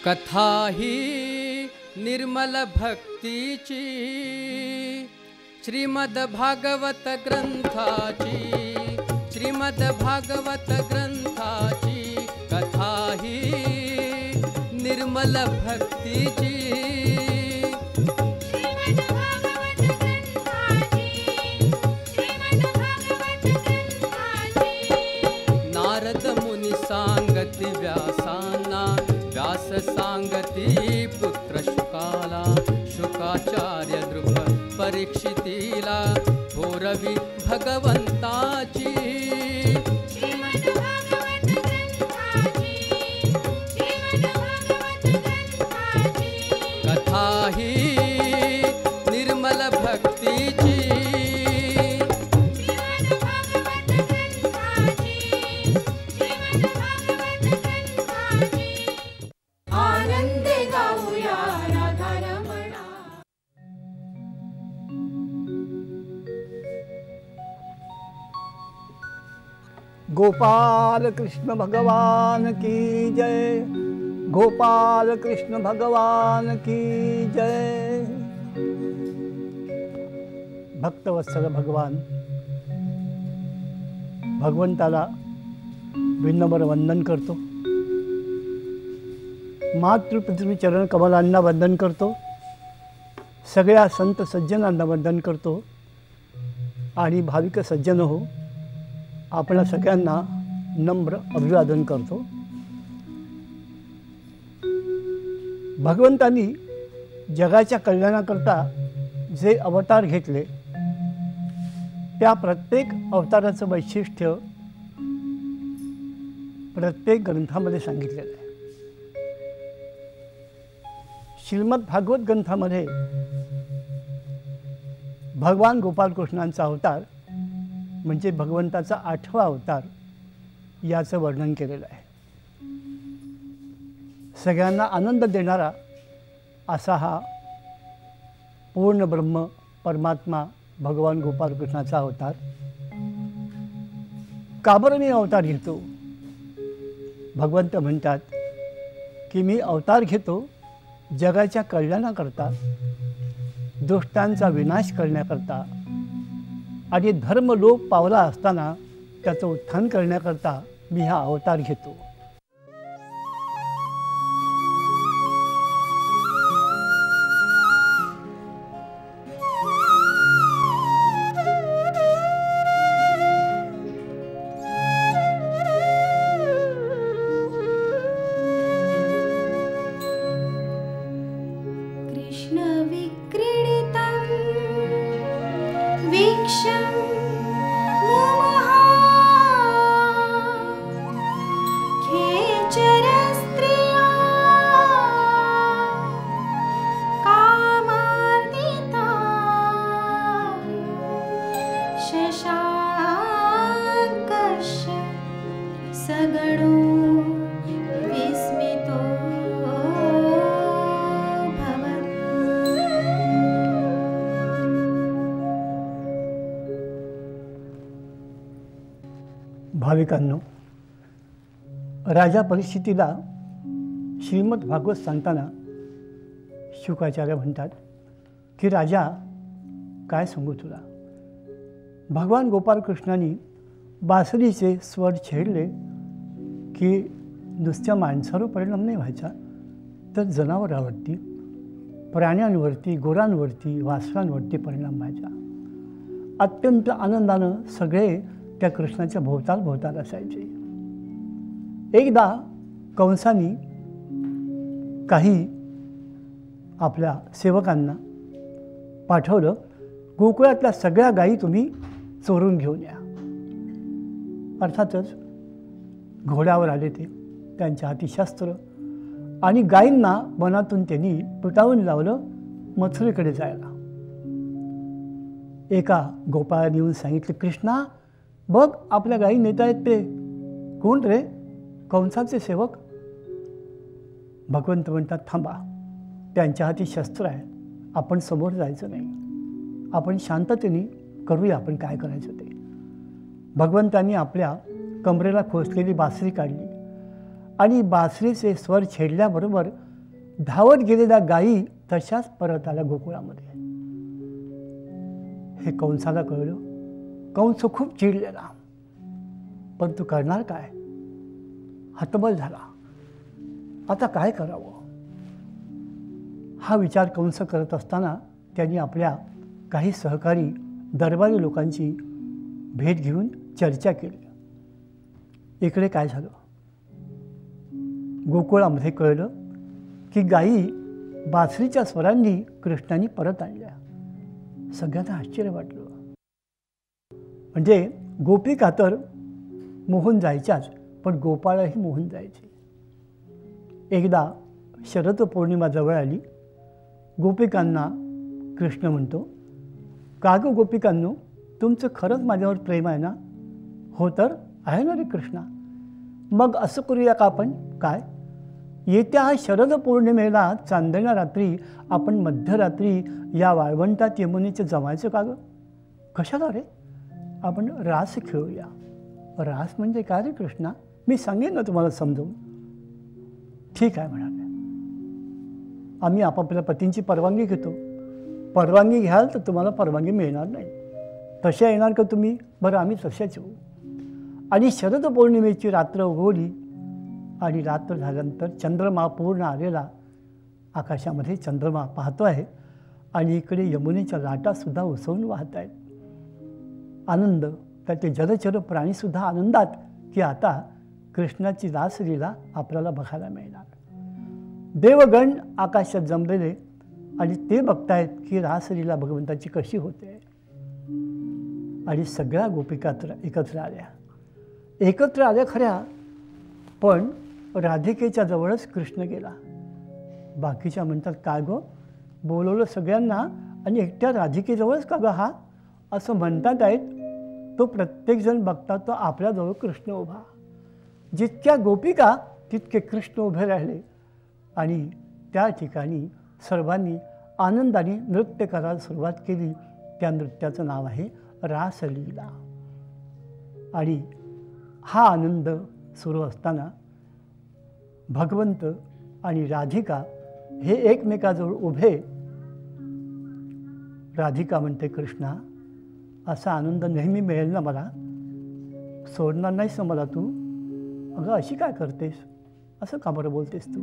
कथा ही निर्मल भक्तीची, श्रीमद भागवत ग्रंथाची, श्रीमद भागवत ग्रंथाची कथा ही निर्मल भक्तीची। नारद मुनी सांगती व्यासांना, व्यास सांगती पुत्र शुकाला, शुकाचार्य नृप परीक्षितीला थोरवी भगवंताची। कथा ही निर्मल भक्तीची। गोपाल कृष्ण भगवान की जय, गोपाल कृष्ण भगवान की जय। भक्तवत्सल भगवान भगवंताला विनम्र वंदन करतो, मातृपृथ्वी चरण कमलांना वंदन करतो, सगळ्या संत सज्जनांना वंदन करतो आणि भाविक सज्जन हो, आपणा सगळ्यांना नम्र अभिवादन करतो। भगवंतांनी जगाच्या कल्याणाकरता जे अवतार घेतले, त्या प्रत्येक अवताराचं वैशिष्ट्य प्रत्येक ग्रंथामध्ये सांगितलेलं आहे। श्रीमद भागवत ग्रंथामध्ये भगवान गोपालकृष्णांचा अवतार म्हणजे भगवंताचा 8वा अवतार याचं वर्णन केलेलं आहे। सगळ्यांना आनंद देणारा असा हा पूर्ण ब्रह्म परमात्मा भगवान गोपालकृष्णाचा अवतार का बरं मी अवतार घेतो? भगवंत म्हणतात की मी अवतार घेतो जगाच्या कल्याणाकरता, दुष्टांचा विनाश करण्याकरता आणि धर्म लोप पावला असताना त्याचं उत्थान करण्याकरता मी हा अवतार घेतो। भाविकांनो, राजा परिस्थितीला श्रीमद भागवत सांगताना शुकाचार्य म्हणतात की राजा काय सांगू तुला, भगवान गोपालकृष्णांनी बासरीचे स्वर छेडले की नुसत्या माणसावर परिणाम नाही व्हायचा, तर जनावरांवरती, प्राण्यांवरती, गुरांवरती, वासरांवरती परिणाम व्हायचा। अत्यंत आनंदानं सगळे त्या कृष्णाच्या भोवताल असायचे। एकदा कंसानी काही आपल्या सेवकांना पाठवलं, गोकुळातल्या सगळ्या गायी तुम्ही चोरून घेऊन या। अर्थातच घोड्यावर आले ते, त्यांच्या हाती शस्त्र, आणि गायींना वनातून त्यांनी तुटावून लावलं मथुरेकडे जायला। एका गोपाळाने येऊन सांगितलं, कृष्णा बघ आपल्या गायी नेता आहेत ते। कोण रे? कंसाचे सेवक। भगवंत म्हणतात थांबा, त्यांच्या हाती शस्त्र आहे, आपण समोर जायचं नाही, आपण शांततेने करूया आपण काय करायचं ते। भगवंतांनी आपल्या कमरेला खोचलेली बासरी काढली आणि बासरीचे स्वर छेडल्याबरोबर धावत गेलेल्या गायी तशाच परत आल्या गोकुळामध्ये. हे कंसाला कळलं. कंस खूप चिडलेला, पण तू करणार काय? हतबल झाला. आता काय करावं हा विचार कंस करत असताना त्यांनी आपल्या काही सहकारी दरबारी लोकांची भेट घेऊन चर्चा केली. इकडे काय झालं? गोकुळामध्ये कळलं की गायी बासरीच्या स्वरांनी कृष्णाने परत आणल्या. सगळ्यांना आश्चर्य वाटलं. म्हणजे गोपिका तर मोहून जायच्याच, पण गोपाळही मोहून जायचे. एकदा शरद पौर्णिमा जवळ आली. गोपिकांना कृष्ण म्हणतो, का गं गोपिकांनो, तुमचं खरंच माझ्यावर प्रेम आहे ना? हो तर आहे ना रे कृष्णा. मग असं करूया का आपण? काय? येत्या शरद पौर्णिमेला चांदण्या रात्री आपण मध्यरात्री या वाळवंटात यमुनेचे जमायचं का गं? कशाला रे? आपण रास खेळूया. रास म्हणजे काय रे कृष्णा? मी सांगेन ना तुम्हाला समजवून. ठीक आहे म्हणाले. आम्ही आपापल्या पतींची परवानगी घेतो. परवानगी घ्याल तर तुम्हाला परवानगी मिळणार नाही. तशा येणार का तुम्ही? बरं, आम्ही तशाच येऊ. आणि शरद पौर्णिमेची रात्र उगवली आणि रात्र झाल्यानंतर चंद्रमा पूर्ण आलेला. आकाशामध्ये चंद्रमा पाहतो आहे आणि इकडे यमुनेच्या लाटासुद्धा उसळून वाहत आहेत. आनंद. त्याचे जलचर प्राणीसुद्धा आनंदात की आता कृष्णाची रासलीला आपल्याला बघायला मिळणार. देवगण आकाशात जमलेले आणि ते बघतायत की रासलीला भगवंताची कशी होते. आणि सगळ्या गोपिका एकत्र आल्या खऱ्या, पण राधिकेच्या जवळच कृष्ण गेला. बाकीच्या म्हणतात, काय गो बोलवलं सगळ्यांना आणि एकट्या राधिकेजवळच का ग हा? असं म्हणतात आहेत. तो प्रत्येकजण बघता तो आपल्याजवळ कृष्ण उभा. जितक्या गोपिका तितके कृष्ण उभे राहिले आणि त्या ठिकाणी सर्वांनी आनंदाने नृत्य करायला सुरुवात केली. त्या नृत्याचं नाव आहे रासलीला. आणि हा आनंद सुरू असताना भगवंत आणि राधिका हे एकमेकाजवळ उभे. राधिका म्हणते, कृष्णा, असा आनंद नेहमी मिळेल ना मला? सोडणार नाहीस ना मला तू? अगं अशी काय करतेस? असं का बरं बोलतेस तू?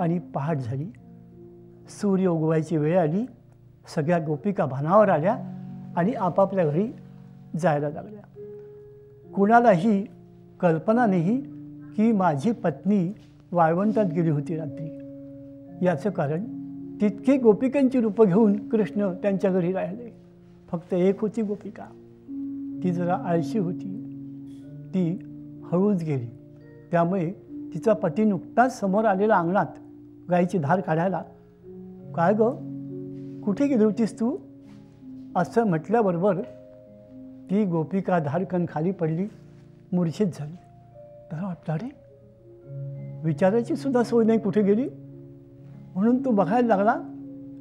आणि पहाट झाली. सूर्य उगवायची वेळ आली. सगळ्या गोपिका भानावर आल्या आणि आपापल्या घरी जायला लागल्या. कुणालाही कल्पना नाही की माझी पत्नी वाळवंटात गेली होती रात्री. याचं कारण तितकी गोपिकांची रूपं घेऊन कृष्ण त्यांच्या घरी राहिले. फक्त एक होती गोपिका. ती जरा आळशी होती. ती हळूच गेली. त्यामुळे तिचा पती नुकताच समोर आलेला अंगणात गाईची धार काढायला, काय गं कुठे गेली होतीस तू? असं म्हटल्याबरोबर ती गोपिका धारकन खाली पडली, मूर्छित झाली. त्याला वाटलं, अरे विचारायची सुद्धा सोय नाही कुठे गेली. म्हणून तो बघायला लागला.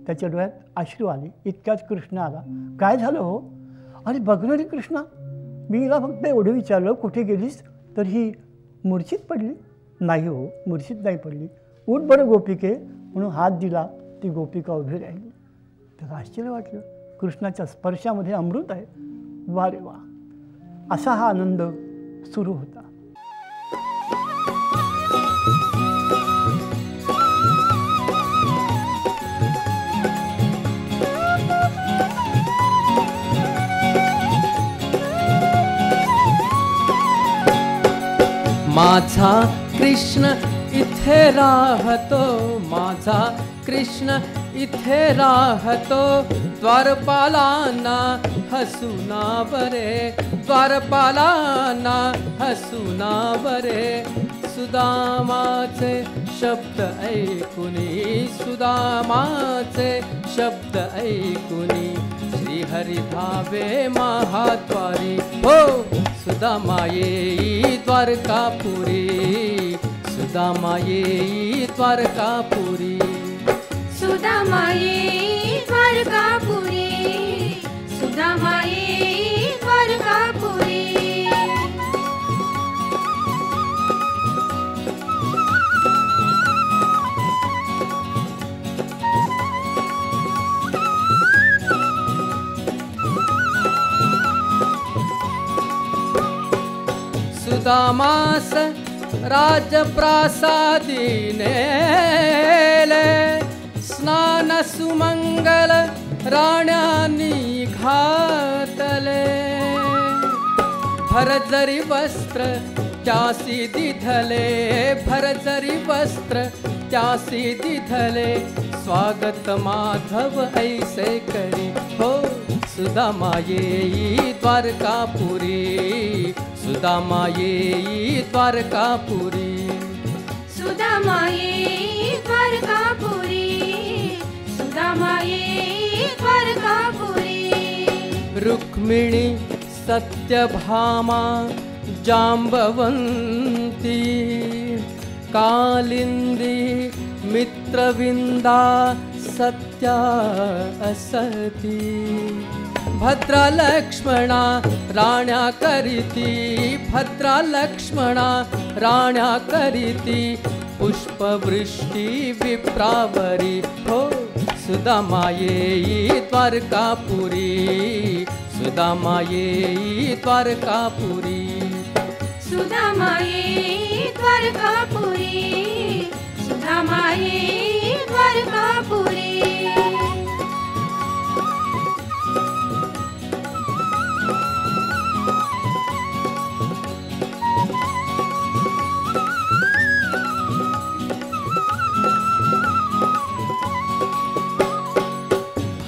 त्याच्या डोळ्यात अश्रू आले. इतक्यात कृष्ण आला. काय झालं हो? अरे बघणारी कृष्णा, मी हिला फक्त एवढं विचारलं कुठे गेलीस, तर ही मूर्छित पडली. नाही हो, मूर्छित नाही पडली. उठ बरं गोपिके म्हणून हात दिला. ती गोपिका उभी राहिली. त्याला आश्चर्य वाटलं. कृष्णाच्या स्पर्शामध्ये अमृत आहे. वा रे वा. असा हा आनंद सुरू होता. माझा कृष्ण इथे राहतो, माझा कृष्ण इथे राहतो. द्वारपालांना हसूना बरे, द्वारपालांना हसूना बरे. सुदामाचे शब्द ऐकुनी, सुदामाचे शब्द ऐकुनी. श्रीहरी धावे महाद्वारी, हो सुदामा येई द्वारकापुरी, सुदामा येई द्वारकापुरी. सुदामा येई द्वारकापुरी, सुदामा येई द्वारकापुरी. सुदामास राजप्रासादी नेले, स्नान सुमंगल राण्यांनी घातले, भरजरी वस्त्र त्यासी दिधले, भरजरी वस्त्र त्यासी दिधले, स्वागत माधव ऐसे करी हो सुदामा येई द्वारकापुरी, सुदामा येई द्वारकापुरी, सुदामा येई द्वारकापुरी, सुदामा येई द्वारकापुरी. रुक्मिणी सत्यभामा जाम्बवंती, कालिंदी मित्रविंदा सत्या असती, भद्रा लक्ष्मणा राण्या करीती, भद्रा लक्ष्मणा राण्या करीती, पुष्पवृष्टी विप्रावरी हो सुदामा येई द्वारकापुरी, सुदामा येई द्वारकापुरी, सुदामा येई द्वारकापुरी, सुदामा येई द्वारकापुरी.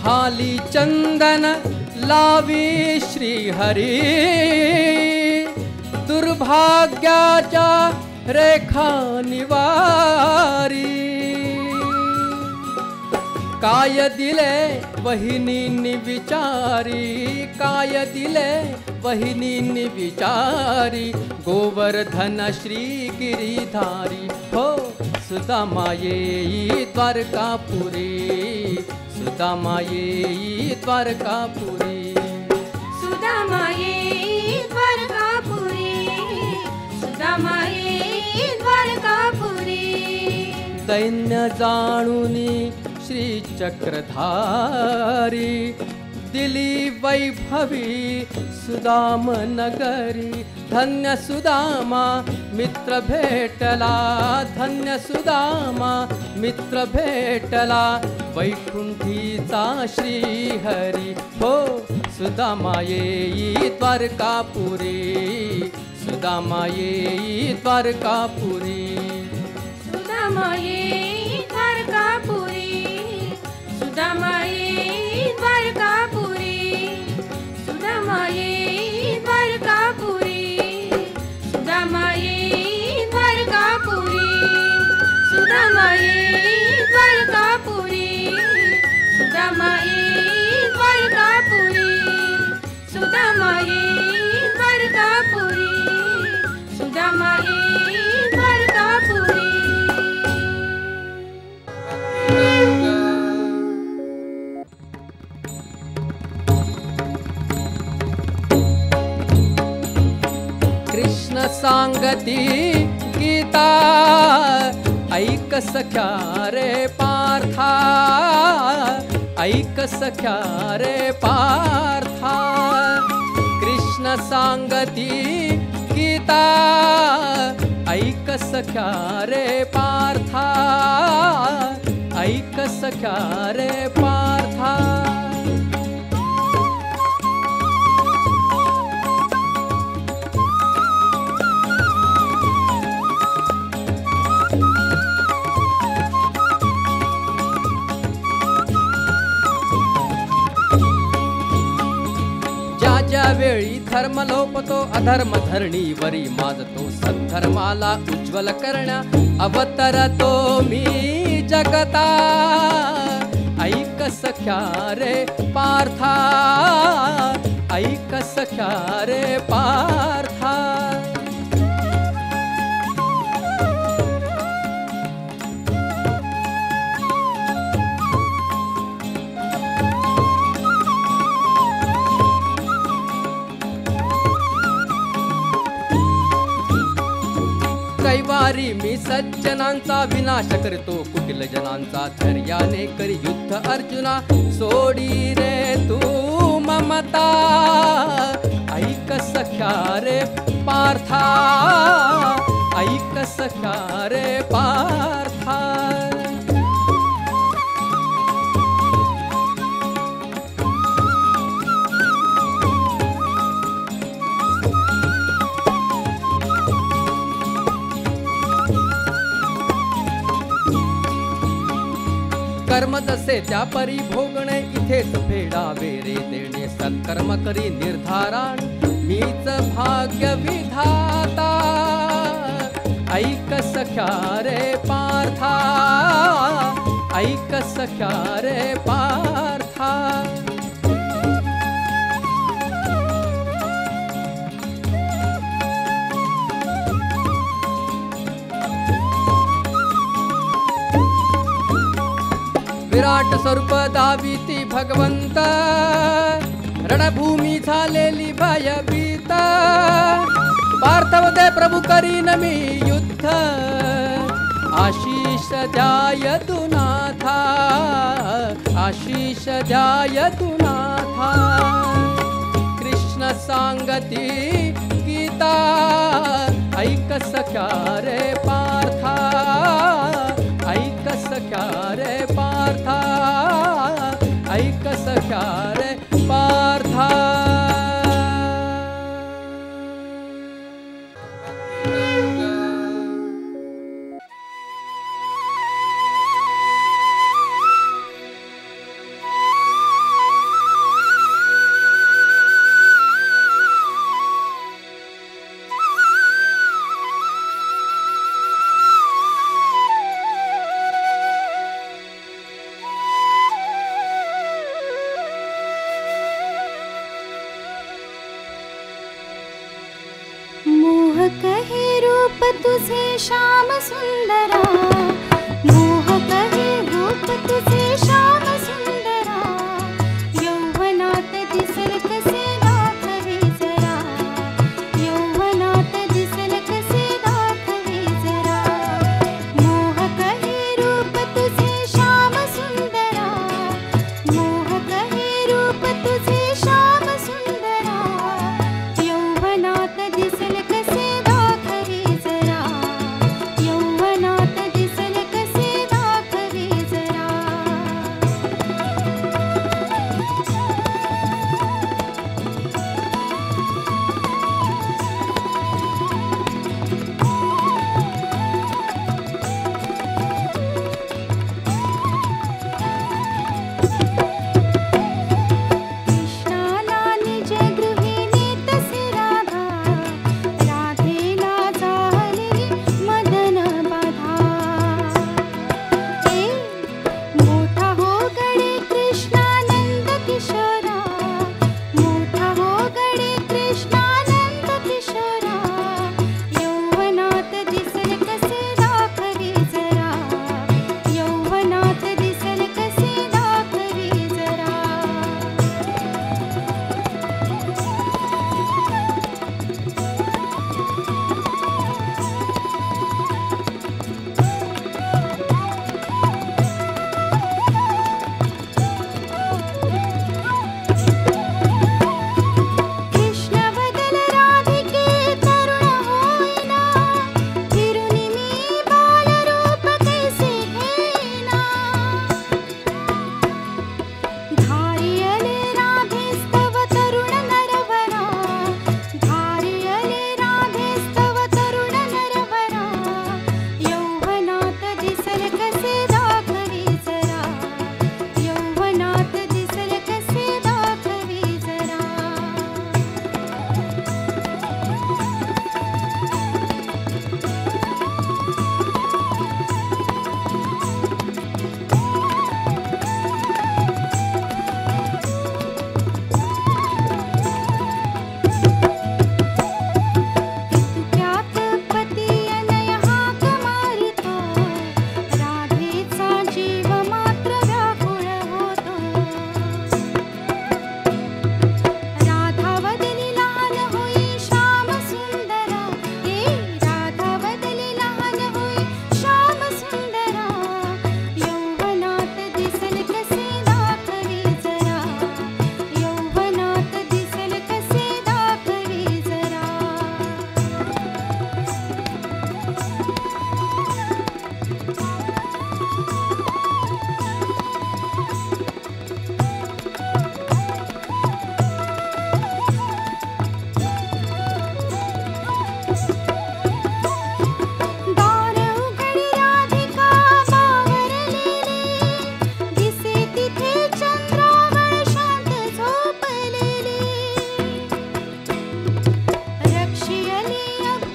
हाली चंदन लावी श्रीहरी, दुर्भाग्याच्या रेखा निवारी, काय दिले वहिनींनी विचारी, काय दिले वहिनींनी विचारी, गोवर्धन श्री गिरीधारी हो सुदामा येई द्वारकापुरी, सुदामा येई द्वारकापुरी, सुदामा येई द्वारकापुरी, सुदामा येई द्वारकापुरी. दैन्य जाणुनी श्री चक्रधारी, दिली वैभवी सुदाम नगरी, धन्य सुदामा मित्र भेटला, धन्य सुदामा मित्र भेटला, वैकुंठीचा श्रीहरी हो सुदामा येई द्वारकापुरी, सुदामा येई द्वारकापुरी, सुदामा येई द्वारकापुरी, सुदामा येई द्वारकापुरी, सुदामा येई द्वारकापुरी, सुदामा येई द्वारकापुरी, सुदामा येई द्वारकापुरी, सुदामा येई द्वारकापुरी, सुदामा येई द्वारकापुरी, सुदामा येई द्वारकापुरी. कृष्ण सांगती गीता, ऐक सख्या रे पार्था, ऐक सख्या रे पार्था, कृष्ण सांगती गीता, ऐक सख्या रे पार्था, ऐक सख्या रे पार्था. ज्यावेळी धर्म लोपतो अधर्म धरणीवरी माजतो, सद्धर्माला उज्ज्वल करण्या अवतरतो मी जगता, ऐक सख्या रे पार्था, ऐक सख्या रे पार्था. कैवारी मी सज्जनांचा विनाश करतो, कुटिल जनांचा धैर्याने करी युद्ध अर्जुना, सोडी रे तू ममता, ऐक सख्या रे पार्था, ऐक सख्या रे पार्था. कर्म जसे त्या परी भोगणे, इथेच फेडावे रे देणे. सत्कर्म करी निर्धारण, मीच भाग्य विधाता. ऐक सख्या रे पार्था, ऐक सख्या रे पार्था. विराट स्वरूप दाविती भगवंत, रणभूमी झालेली भयभीत. पार्थवदे प्रभू करीन मी युद्ध, आशीष द्याय तू नाथा, आशीष द्याय तू नाथा. कृष्ण सांगती गीता, ऐक सख्या रे पार्था, ऐक सख्या रे पार्था, ऐक सख्या रे पार्था. मोह कहे रूप तुझे श्याम सुंदरा, मोह कहे रूप तुझे श्याम सुंदरा. यौवनात दिसल कसे दाखवे जरा, यौवनात दिसल कसे दाखवे जरा. मोह कहे रूप तुझे श्याम सुंदरा, मोह कहे रूप तुझे श्याम सुंदरा. यौवनात दिसल कसे दाखवे जरा, यौवनात दिसल कसे दाखवे जरा.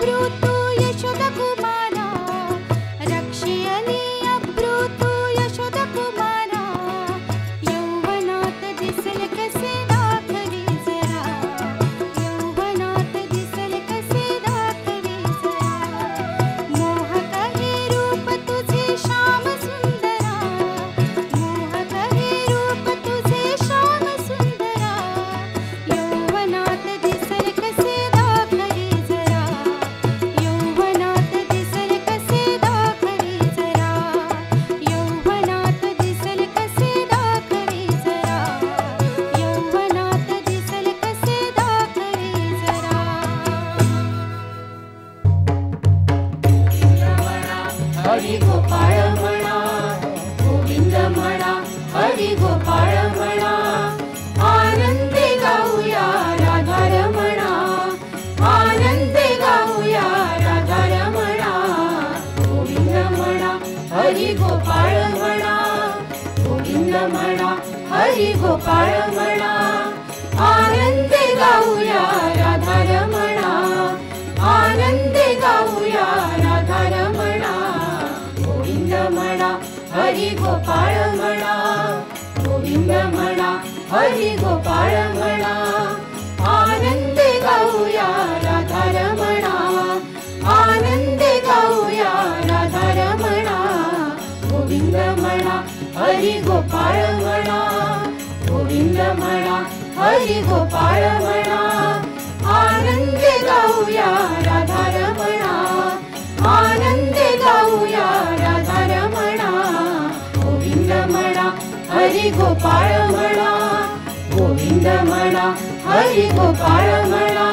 अब्रूतु यशोदकुमारा रक्षियली अब्रूतु यशोदकुमारा यौवनात दिसल कसे दाखले जरा यौवनात दिसल कसे दाखले जरा मोहक हे रूप तुझे श्याम सुंदरा मोहक हे रूप तुझे श्याम सुंदरा यौवनात दिसल कसे दाखले जरा यौवनात दिसल कसे दाखले जरा यौवनात दिसल कसे दाखले जरा यौवनात दिसल कसे दाखले जरा हरी गोपाळ म्हणा गोविंद म्हणा हरी गोपाळ म्हणा आनंदे गाऊया राधारमणा आनंदे गाऊया राधारमणा गोविंद म्हणा हरी गोपाळ म्हणा गोविंद म्हणा हरी गोपाळ म्हणा आनंदे गाऊया राधारमणा आनंदे गाऊया राधारमणा गोविंद म्हणा हरी गोपाळ म्हणा गोविंद म्हणा हरी गोपाळ म्हणा आनंदे गाऊया राधारमणा आनंदे गाऊया राधारमणा गोविंद म्हणा हरी गोपाळ म्हणा गोविंद म्हणा हरी गोपाळ म्हणा आनंदे गाऊया राधारमणा आनंदे गाऊया राधारमणा गोविंद म्हणा हरी गोपाळ म्हणा गोविंद म्हणा हरी गोपाळ म्हणा